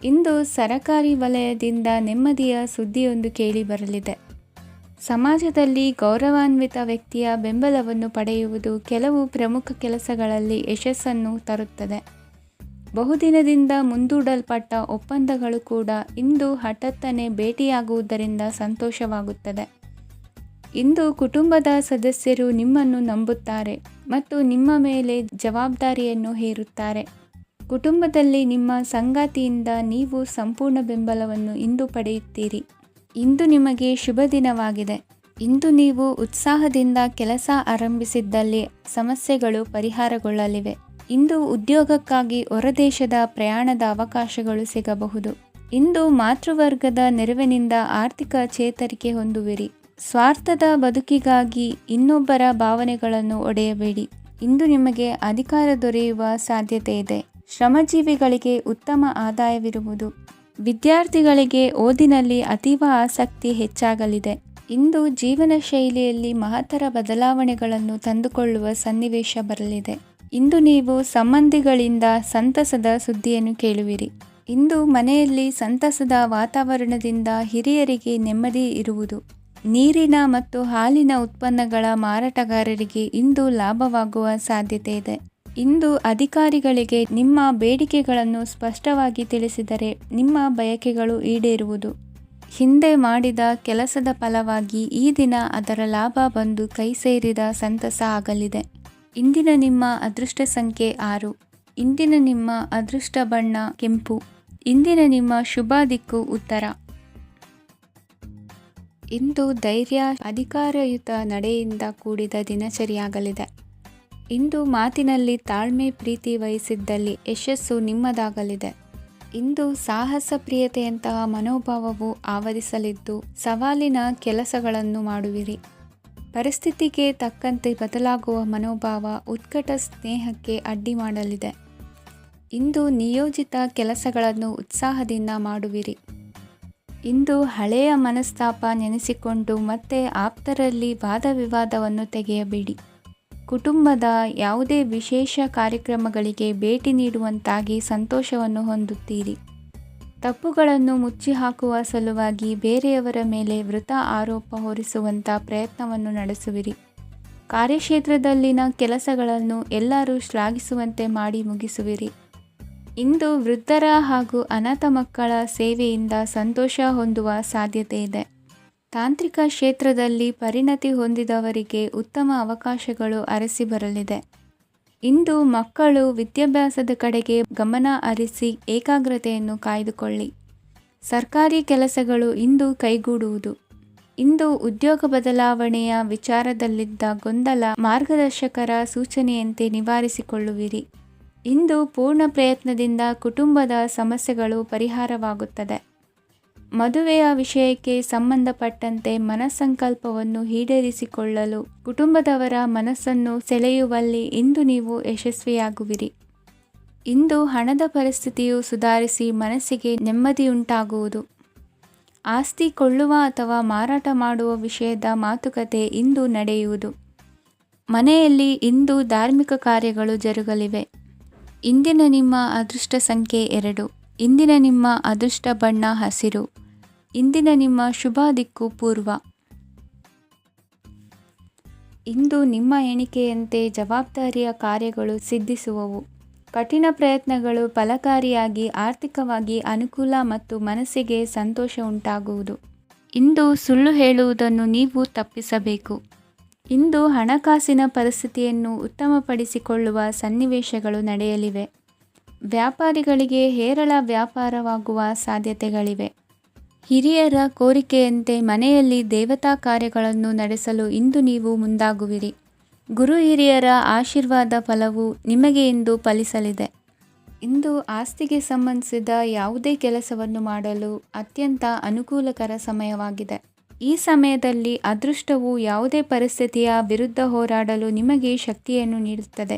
ಇಂದು ಸರಕಾರಿ ವಲಯದಿಂದ ನೆಮ್ಮದಿಯ ಸುದ್ದಿಯೊಂದು ಕೇಳಿಬರಲಿದೆ. ಸಮಾಜದಲ್ಲಿ ಗೌರವಾನ್ವಿತ ವ್ಯಕ್ತಿಯ ಬೆಂಬಲವನ್ನು ಪಡೆಯುವುದು ಕೆಲವು ಪ್ರಮುಖ ಕೆಲಸಗಳಲ್ಲಿ ಯಶಸ್ಸನ್ನು ತರುತ್ತದೆ. ಬಹುದಿನದಿಂದ ಮುಂದೂಡಲ್ಪಟ್ಟ ಒಪ್ಪಂದಗಳು ಕೂಡ ಇಂದು ಹಠಾತ್ತನೆ ಭೇಟಿಯಾಗುವುದರಿಂದ ಸಂತೋಷವಾಗುತ್ತದೆ. ಇಂದು ಕುಟುಂಬದ ಸದಸ್ಯರು ನಿಮ್ಮನ್ನು ನಂಬುತ್ತಾರೆ ಮತ್ತು ನಿಮ್ಮ ಮೇಲೆ ಜವಾಬ್ದಾರಿಯನ್ನು ಹೇರುತ್ತಾರೆ. ಕುಟುಂಬದಲ್ಲಿ ನಿಮ್ಮ ಸಂಗಾತಿಯಿಂದ ನೀವು ಸಂಪೂರ್ಣ ಬೆಂಬಲವನ್ನು ಇಂದು ಪಡೆಯುತ್ತೀರಿ. ಇಂದು ನಿಮಗೆ ಶುಭ ದಿನವಾಗಿದೆ. ಇಂದು ನೀವು ಉತ್ಸಾಹದಿಂದ ಕೆಲಸ ಆರಂಭಿಸಿದ್ದಲ್ಲಿ ಸಮಸ್ಯೆಗಳು ಪರಿಹಾರಗೊಳ್ಳಲಿವೆ. ಇಂದು ಉದ್ಯೋಗಕ್ಕಾಗಿ ಹೊರದೇಶದ ಪ್ರಯಾಣದ ಅವಕಾಶಗಳು ಸಿಗಬಹುದು. ಇಂದು ಮಾತೃವರ್ಗದ ನೆರವಿನಿಂದ ಆರ್ಥಿಕ ಚೇತರಿಕೆ ಹೊಂದುವಿರಿ. ಸ್ವಾರ್ಥದ ಬದುಕಿಗಾಗಿ ಇನ್ನೊಬ್ಬರ ಭಾವನೆಗಳನ್ನು ಒಡೆಯಬೇಡಿ. ಇಂದು ನಿಮಗೆ ಅಧಿಕಾರ ದೊರೆಯುವ ಸಾಧ್ಯತೆ ಇದೆ. ಶ್ರಮಜೀವಿಗಳಿಗೆ ಉತ್ತಮ ಆದಾಯವಿರುವುದು. ವಿದ್ಯಾರ್ಥಿಗಳಿಗೆ ಓದಿನಲ್ಲಿ ಅತೀವ ಆಸಕ್ತಿ ಹೆಚ್ಚಾಗಲಿದೆ. ಇಂದು ಜೀವನ ಶೈಲಿಯಲ್ಲಿ ಮಹತ್ತರ ಬದಲಾವಣೆಗಳನ್ನು ತಂದುಕೊಳ್ಳುವ ಸನ್ನಿವೇಶ ಬರಲಿದೆ. ಇಂದು ನೀವು ಸಂಬಂಧಿಗಳಿಂದ ಸಂತಸದ ಸುದ್ದಿಯನ್ನು ಕೇಳುವಿರಿ. ಇಂದು ಮನೆಯಲ್ಲಿ ಸಂತಸದ ವಾತಾವರಣದಿಂದ ಹಿರಿಯರಿಗೆ ನೆಮ್ಮದಿ ಇರುವುದು. ನೀರಿನ ಮತ್ತು ಹಾಲಿನ ಉತ್ಪನ್ನಗಳ ಮಾರಾಟಗಾರರಿಗೆ ಇಂದು ಲಾಭವಾಗುವ ಸಾಧ್ಯತೆ ಇದೆ. ಇಂದು ಅಧಿಕಾರಿಗಳಿಗೆ ನಿಮ್ಮ ಬೇಡಿಕೆಗಳನ್ನು ಸ್ಪಷ್ಟವಾಗಿ ತಿಳಿಸಿದರೆ ನಿಮ್ಮ ಬಯಕೆಗಳು ಈಡೇರುವುದು. ಹಿಂದೆ ಮಾಡಿದ ಕೆಲಸದ ಫಲವಾಗಿ ಈ ದಿನ ಅದರ ಲಾಭ ಬಂದು ಕೈ ಸೇರಿದ ಸಂತಸ ಆಗಲಿದೆ. ಇಂದಿನ ನಿಮ್ಮ ಅದೃಷ್ಟ ಸಂಖ್ಯೆ 6. ಇಂದಿನ ನಿಮ್ಮ ಅದೃಷ್ಟ ಬಣ್ಣ ಕೆಂಪು. ಇಂದಿನ ನಿಮ್ಮ ಶುಭ ದಿಕ್ಕು ಉತ್ತರ. ಇಂದು ಧೈರ್ಯ, ಅಧಿಕಾರಯುತ ನಡೆಯಿಂದ ಕೂಡಿದ ದಿನಚರಿಯಾಗಲಿದೆ. ಇಂದು ಮಾತಿನಲ್ಲಿ ತಾಳ್ಮೆ, ಪ್ರೀತಿ ವಹಿಸಿದ್ದಲ್ಲಿ ಯಶಸ್ಸು ನಿಮ್ಮದಾಗಲಿದೆ. ಇಂದು ಸಾಹಸ ಪ್ರಿಯತೆಯಂತಹ ಮನೋಭಾವವು ಆವರಿಸಲಿದ್ದು ಸವಾಲಿನ ಕೆಲಸಗಳನ್ನು ಮಾಡುವಿರಿ. ಪರಿಸ್ಥಿತಿಗೆ ತಕ್ಕಂತೆ ಬದಲಾಗುವ ಮನೋಭಾವ ಉತ್ಕಟ ಸ್ನೇಹಕ್ಕೆ ಅಡ್ಡಿ ಮಾಡಲಿದೆ. ಇಂದು ನಿಯೋಜಿತ ಕೆಲಸಗಳನ್ನು ಉತ್ಸಾಹದಿಂದ ಮಾಡುವಿರಿ. ಇಂದು ಹಳೆಯ ಮನಸ್ತಾಪ ನೆನೆಸಿಕೊಂಡು ಮತ್ತೆ ಆಪ್ತರಲ್ಲಿ ವಾದ ವಿವಾದವನ್ನು ತೆಗೆಯಬೇಡಿ. ಕುಟುಂಬದ ಯಾವುದೇ ವಿಶೇಷ ಕಾರ್ಯಕ್ರಮಗಳಿಗೆ ಭೇಟಿ ನೀಡುವಂತಾಗಿ ಸಂತೋಷವನ್ನು ಹೊಂದುತ್ತೀರಿ. ತಪ್ಪುಗಳನ್ನು ಮುಚ್ಚಿಹಾಕುವ ಸಲುವಾಗಿ ಬೇರೆಯವರ ಮೇಲೆ ವೃಥಾ ಆರೋಪ ಹೊರಿಸುವಂಥ ಪ್ರಯತ್ನವನ್ನು ನಡೆಸುವಿರಿ. ಕಾರ್ಯಕ್ಷೇತ್ರದಲ್ಲಿನ ಕೆಲಸಗಳನ್ನು ಎಲ್ಲರೂ ಶ್ಲಾಘಿಸುವಂತೆ ಮಾಡಿ ಮುಗಿಸುವಿರಿ. ಇಂದು ವೃದ್ಧರ ಹಾಗೂ ಅನಾಥ ಮಕ್ಕಳ ಸೇವೆಯಿಂದ ಸಂತೋಷ ಹೊಂದುವ ಸಾಧ್ಯತೆ ಇದೆ. ತಾಂತ್ರಿಕ ಕ್ಷೇತ್ರದಲ್ಲಿ ಪರಿಣತಿ ಹೊಂದಿದವರಿಗೆ ಉತ್ತಮ ಅವಕಾಶಗಳು ಅರಸಿ ಬರಲಿದೆ. ಇಂದು ಮಕ್ಕಳು ವಿದ್ಯಾಭ್ಯಾಸದ ಕಡೆಗೆ ಗಮನ ಹರಿಸಿ ಏಕಾಗ್ರತೆಯನ್ನು ಕಾಯ್ದುಕೊಳ್ಳಿ. ಸರ್ಕಾರಿ ಕೆಲಸಗಳು ಇಂದು ಕೈಗೂಡುವುದು. ಇಂದು ಉದ್ಯೋಗ ಬದಲಾವಣೆಯ ವಿಚಾರದಲ್ಲಿದ್ದ ಗೊಂದಲ ಮಾರ್ಗದರ್ಶಕರ ಸೂಚನೆಯಂತೆ ನಿವಾರಿಸಿಕೊಳ್ಳುವಿರಿ. ಇಂದು ಪೂರ್ಣ ಪ್ರಯತ್ನದಿಂದ ಕುಟುಂಬದ ಸಮಸ್ಯೆಗಳು ಪರಿಹಾರವಾಗುತ್ತದೆ. ಮದುವೆಯ ವಿಷಯಕ್ಕೆ ಸಂಬಂಧಪಟ್ಟಂತೆ ಮನಸ್ಸಂಕಲ್ಪವನ್ನು ಈಡೇರಿಸಿಕೊಳ್ಳಲು ಕುಟುಂಬದವರ ಮನಸ್ಸನ್ನು ಸೆಳೆಯುವಲ್ಲಿ ಇಂದು ನೀವು ಯಶಸ್ವಿಯಾಗುವಿರಿ. ಇಂದು ಹಣದ ಪರಿಸ್ಥಿತಿಯು ಸುಧಾರಿಸಿ ಮನಸ್ಸಿಗೆ ನೆಮ್ಮದಿಯುಂಟಾಗುವುದು. ಆಸ್ತಿ ಕೊಳ್ಳುವ ಅಥವಾ ಮಾರಾಟ ಮಾಡುವ ವಿಷಯದ ಮಾತುಕತೆ ಇಂದು ನಡೆಯುವುದು. ಮನೆಯಲ್ಲಿ ಇಂದು ಧಾರ್ಮಿಕ ಕಾರ್ಯಗಳು ಜರುಗಲಿವೆ. ಇಂದಿನ ನಿಮ್ಮ ಅದೃಷ್ಟ ಸಂಖ್ಯೆ 2. ಇಂದಿನ ನಿಮ್ಮ ಅದೃಷ್ಟ ಬಣ್ಣ ಹಸಿರು. ಇಂದಿನ ನಿಮ್ಮ ಶುಭ ದಿಕ್ಕು ಪೂರ್ವ. ಇಂದು ನಿಮ್ಮ ಎಣಿಕೆಯಂತೆ ಜವಾಬ್ದಾರಿಯ ಕಾರ್ಯಗಳು ಸಿದ್ಧಿಸುವವು. ಕಠಿಣ ಪ್ರಯತ್ನಗಳು ಫಲಕಾರಿಯಾಗಿ ಆರ್ಥಿಕವಾಗಿ ಅನುಕೂಲ ಮತ್ತು ಮನಸ್ಸಿಗೆ ಸಂತೋಷ ಉಂಟಾಗುವುದು. ಇಂದು ಸುಳ್ಳು ಹೇಳುವುದನ್ನು ನೀವು ತಪ್ಪಿಸಬೇಕು. ಇಂದು ಹಣಕಾಸಿನ ಪರಿಸ್ಥಿತಿಯನ್ನು ಉತ್ತಮಪಡಿಸಿಕೊಳ್ಳುವ ಸನ್ನಿವೇಶಗಳು ನಡೆಯಲಿವೆ. ವ್ಯಾಪಾರಿಗಳಿಗೆ ಹೇರಳ ವ್ಯಾಪಾರವಾಗುವ ಸಾಧ್ಯತೆಗಳಿವೆ. ಹಿರಿಯರ ಕೋರಿಕೆಯಂತೆ ಮನೆಯಲ್ಲಿ ದೇವತಾ ಕಾರ್ಯಗಳನ್ನು ನಡೆಸಲು ಇಂದು ನೀವು ಮುಂದಾಗುವಿರಿ. ಗುರು ಹಿರಿಯರ ಆಶೀರ್ವಾದ ಫಲವು ನಿಮಗೆ ಇಂದು ಫಲಿಸಲಿದೆ. ಇಂದು ಆಸ್ತಿಗೆ ಸಂಬಂಧಿಸಿದ ಯಾವುದೇ ಕೆಲಸವನ್ನು ಮಾಡಲು ಅತ್ಯಂತ ಅನುಕೂಲಕರ ಸಮಯವಾಗಿದೆ. ಈ ಸಮಯದಲ್ಲಿ ಅದೃಷ್ಟವು ಯಾವುದೇ ಪರಿಸ್ಥಿತಿಯ ವಿರುದ್ಧ ಹೋರಾಡಲು ನಿಮಗೆ ಶಕ್ತಿಯನ್ನು ನೀಡುತ್ತದೆ.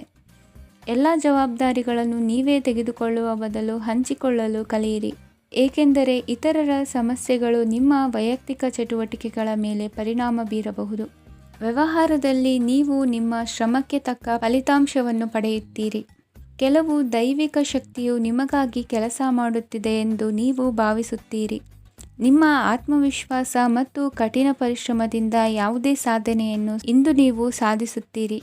ಎಲ್ಲ ಜವಾಬ್ದಾರಿಗಳನ್ನು ನೀವೇ ತೆಗೆದುಕೊಳ್ಳುವ ಬದಲು ಹಂಚಿಕೊಳ್ಳಲು ಕಲಿಯಿರಿ, ಏಕೆಂದರೆ ಇತರರ ಸಮಸ್ಯೆಗಳು ನಿಮ್ಮ ವೈಯಕ್ತಿಕ ಚಟುವಟಿಕೆಗಳ ಮೇಲೆ ಪರಿಣಾಮ ಬೀರಬಹುದು. ವ್ಯವಹಾರದಲ್ಲಿ ನೀವು ನಿಮ್ಮ ಶ್ರಮಕ್ಕೆ ತಕ್ಕ ಫಲಿತಾಂಶವನ್ನು ಪಡೆಯುತ್ತೀರಿ. ಕೆಲವು ದೈವಿಕ ಶಕ್ತಿಯು ನಿಮಗಾಗಿ ಕೆಲಸ ಮಾಡುತ್ತಿದೆ ಎಂದು ನೀವು ಭಾವಿಸುತ್ತೀರಿ. ನಿಮ್ಮ ಆತ್ಮವಿಶ್ವಾಸ ಮತ್ತು ಕಠಿಣ ಪರಿಶ್ರಮದಿಂದ ಯಾವುದೇ ಸಾಧನೆಯನ್ನು ಇಂದು ನೀವು ಸಾಧಿಸುತ್ತೀರಿ.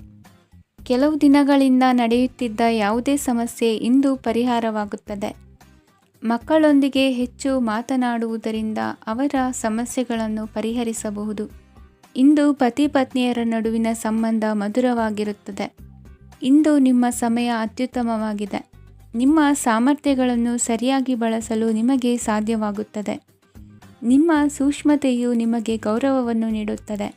ಕೆಲವು ದಿನಗಳಿಂದ ನಡೆಯುತ್ತಿದ್ದ ಯಾವುದೇ ಸಮಸ್ಯೆ ಇಂದು ಪರಿಹಾರವಾಗುತ್ತದೆ. ಮಕ್ಕಳೊಂದಿಗೆ ಹೆಚ್ಚು ಮಾತನಾಡುವುದರಿಂದ ಅವರ ಸಮಸ್ಯೆಗಳನ್ನು ಪರಿಹರಿಸಬಹುದು. ಇಂದು ಪತಿ ಪತ್ನಿಯರ ನಡುವಿನ ಸಂಬಂಧ ಮಧುರವಾಗಿರುತ್ತದೆ. ಇಂದು ನಿಮ್ಮ ಸಮಯ ಅತ್ಯುತ್ತಮವಾಗಿದೆ. ನಿಮ್ಮ ಸಾಮರ್ಥ್ಯಗಳನ್ನು ಸರಿಯಾಗಿ ಬಳಸಲು ನಿಮಗೆ ಸಾಧ್ಯವಾಗುತ್ತದೆ. ನಿಮ್ಮ ಸೂಕ್ಷ್ಮತೆಯು ನಿಮಗೆ ಗೌರವವನ್ನು ನೀಡುತ್ತದೆ.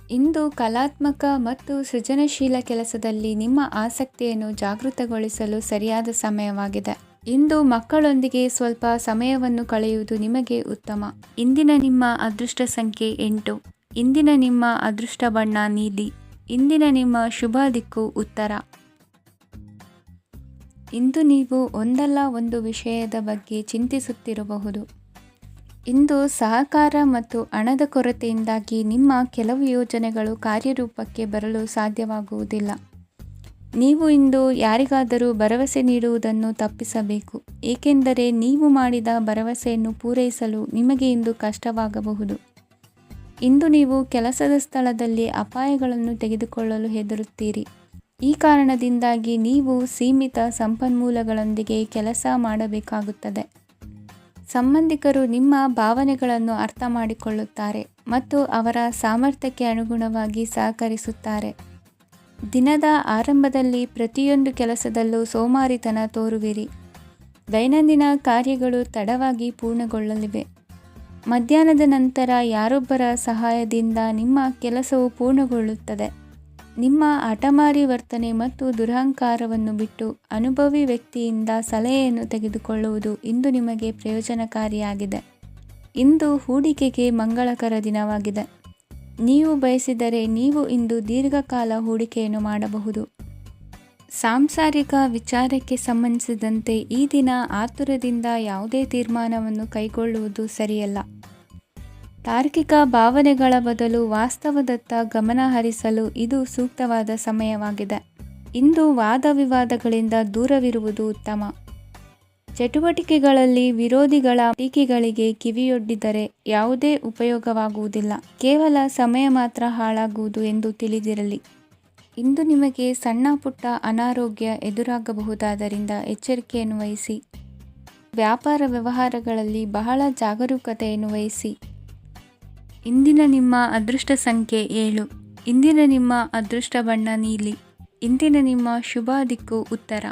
ಇಂದು ಕಲಾತ್ಮಕ ಮತ್ತು ಸೃಜನಶೀಲ ಕೆಲಸದಲ್ಲಿ ನಿಮ್ಮ ಆಸಕ್ತಿಯನ್ನು ಜಾಗೃತಗೊಳಿಸಲು ಸರಿಯಾದ ಸಮಯವಾಗಿದೆ. ಇಂದು ಮಕ್ಕಳೊಂದಿಗೆ ಸ್ವಲ್ಪ ಸಮಯವನ್ನು ಕಳೆಯುವುದು ನಿಮಗೆ ಉತ್ತಮ. ಇಂದಿನ ನಿಮ್ಮ ಅದೃಷ್ಟ ಸಂಖ್ಯೆ 8. ಇಂದಿನ ನಿಮ್ಮ ಅದೃಷ್ಟ ಬಣ್ಣ ನೀಲಿ. ಇಂದಿನ ನಿಮ್ಮ ಶುಭ ದಿಕ್ಕು ಉತ್ತರ. ಇಂದು ನೀವು ಒಂದಲ್ಲ ಒಂದು ವಿಷಯದ ಬಗ್ಗೆ ಚಿಂತಿಸುತ್ತಿರಬಹುದು. ಇಂದು ಸಹಕಾರ ಮತ್ತು ಹಣದ ಕೊರತೆಯಿಂದಾಗಿ ನಿಮ್ಮ ಕೆಲವು ಯೋಜನೆಗಳು ಕಾರ್ಯರೂಪಕ್ಕೆ ಬರಲು ಸಾಧ್ಯವಾಗುವುದಿಲ್ಲ. ನೀವು ಇಂದು ಯಾರಿಗಾದರೂ ಭರವಸೆ ನೀಡುವುದನ್ನು ತಪ್ಪಿಸಬೇಕು, ಏಕೆಂದರೆ ನೀವು ಮಾಡಿದ ಭರವಸೆಯನ್ನು ಪೂರೈಸಲು ನಿಮಗೆ ಇಂದು ಕಷ್ಟವಾಗಬಹುದು. ಇಂದು ನೀವು ಕೆಲಸದ ಸ್ಥಳದಲ್ಲಿ ಅಪಾಯಗಳನ್ನು ತೆಗೆದುಕೊಳ್ಳಲು ಹೆದರುತ್ತೀರಿ. ಈ ಕಾರಣದಿಂದಾಗಿ ನೀವು ಸೀಮಿತ ಸಂಪನ್ಮೂಲಗಳೊಂದಿಗೆ ಕೆಲಸ ಮಾಡಬೇಕಾಗುತ್ತದೆ. ಸಂಬಂಧಿಕರು ನಿಮ್ಮ ಭಾವನೆಗಳನ್ನು ಅರ್ಥ ಮಾಡಿಕೊಳ್ಳುತ್ತಾರೆ ಮತ್ತು ಅವರ ಸಾಮರ್ಥ್ಯಕ್ಕೆ ಅನುಗುಣವಾಗಿ ಸಹಕರಿಸುತ್ತಾರೆ. ದಿನದ ಆರಂಭದಲ್ಲಿ ಪ್ರತಿಯೊಂದು ಕೆಲಸದಲ್ಲೂ ಸೋಮಾರಿತನ ತೋರುವಿರಿ. ದೈನಂದಿನ ಕಾರ್ಯಗಳು ತಡವಾಗಿ ಪೂರ್ಣಗೊಳ್ಳಲಿವೆ. ಮಧ್ಯಾಹ್ನದ ನಂತರ ಯಾರೊಬ್ಬರ ಸಹಾಯದಿಂದ ನಿಮ್ಮ ಕೆಲಸವು ಪೂರ್ಣಗೊಳ್ಳುತ್ತದೆ. ನಿಮ್ಮ ಹಠಮಾರಿ ವರ್ತನೆ ಮತ್ತು ದುರಹಂಕಾರವನ್ನು ಬಿಟ್ಟು ಅನುಭವಿ ವ್ಯಕ್ತಿಯಿಂದ ಸಲಹೆಯನ್ನು ತೆಗೆದುಕೊಳ್ಳುವುದು ಇಂದು ನಿಮಗೆ ಪ್ರಯೋಜನಕಾರಿಯಾಗಿದೆ. ಇಂದು ಹೂಡಿಕೆಗೆ ಮಂಗಳಕರ ದಿನವಾಗಿದೆ. ನೀವು ಬಯಸಿದರೆ ನೀವು ಇಂದು ದೀರ್ಘಕಾಲ ಹೂಡಿಕೆಯನ್ನು ಮಾಡಬಹುದು. ಸಾಂಸಾರಿಕ ವಿಚಾರಕ್ಕೆ ಸಂಬಂಧಿಸಿದಂತೆ ಈ ದಿನ ಆತುರದಿಂದ ಯಾವುದೇ ತೀರ್ಮಾನವನ್ನು ಕೈಗೊಳ್ಳುವುದು ಸರಿಯಲ್ಲ. ತಾರ್ಕಿಕ ಭಾವನೆಗಳ ಬದಲು ವಾಸ್ತವದತ್ತ ಗಮನ ಹರಿಸಲು ಇದು ಸೂಕ್ತವಾದ ಸಮಯವಾಗಿದೆ. ಇಂದು ವಾದ ವಿವಾದಗಳಿಂದ ದೂರವಿರುವುದು ಉತ್ತಮ. ಚಟುವಟಿಕೆಗಳಲ್ಲಿ ವಿರೋಧಿಗಳ ಟೀಕೆಗಳಿಗೆ ಕಿವಿಯೊಡ್ಡಿದರೆ ಯಾವುದೇ ಉಪಯೋಗವಾಗುವುದಿಲ್ಲ, ಕೇವಲ ಸಮಯ ಮಾತ್ರ ಹಾಳಾಗುವುದು ಎಂದು ತಿಳಿದಿರಲಿ. ಇಂದು ನಿಮಗೆ ಸಣ್ಣ ಪುಟ್ಟ ಅನಾರೋಗ್ಯ ಎದುರಾಗಬಹುದಾದ್ದರಿಂದ ಎಚ್ಚರಿಕೆಯನ್ನು ವಹಿಸಿ. ವ್ಯಾಪಾರ ವ್ಯವಹಾರಗಳಲ್ಲಿ ಬಹಳ ಜಾಗರೂಕತೆಯನ್ನು ವಹಿಸಿ. ಇಂದಿನ ನಿಮ್ಮ ಅದೃಷ್ಟ ಸಂಖ್ಯೆ 7. ಇಂದಿನ ನಿಮ್ಮ ಅದೃಷ್ಟ ಬಣ್ಣ ನೀಲಿ. ಇಂದಿನ ನಿಮ್ಮ ಶುಭ ದಿಕ್ಕು ಉತ್ತರ.